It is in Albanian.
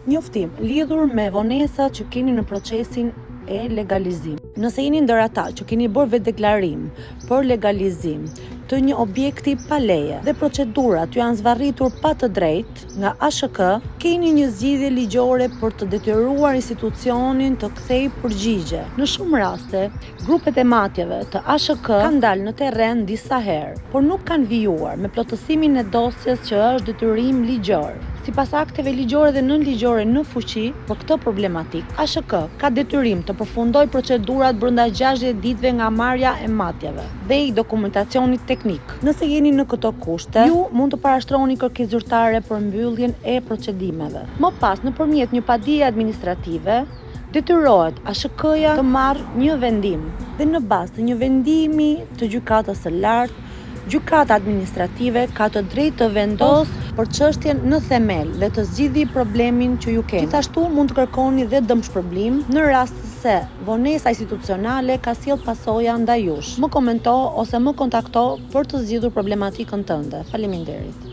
Njoftim lidhur me vonesat që keni në procesin e legalizim. Nëse jeni ndër ata që keni bërë vetdeklarim për legalizim të një objekti pa leje dhe procedurat ju janë zvarritur pa të drejtë nga ASHK, keni një zgjidhje ligjore për të detyruar institucionin të kthejë përgjigje. Në shumë raste, grupet e matjeve të ASHK kanë dalë në terren disa herë, por nuk kanë vijuar me plotësimin e dosjes që është detyrim ligjor. Sipas akteve ligjore dhe nënligjore në fuqi për këtë problematik, ASHK ka detyrim të përfundojë procedurat brenda 60 ditëve nga marrja e matjeve dhe i dokumentacionit teknik. Nëse jeni në këto kushte, ju mund të parashtroni kërkesë zyrtare për mbylljen e procedimeve. Më pas, nëpërmjet një padije administrative, detyrohet ASHK-ja të marrë një vendim dhe në bazë të një vendimi të gjykatës së lartë, gjykata administrative ka të drejtë të vendosë për çështjen në themel dhe të zgjidhë problemin që ju keni. Gjithashtu mund të kërkoni dhe dëmshpërblim në rast se vonesa institucionale ka sjellë pasoja ndaj jush. Më komento ose më kontakto për të zgjidhur problematikën tënde. Faleminderit.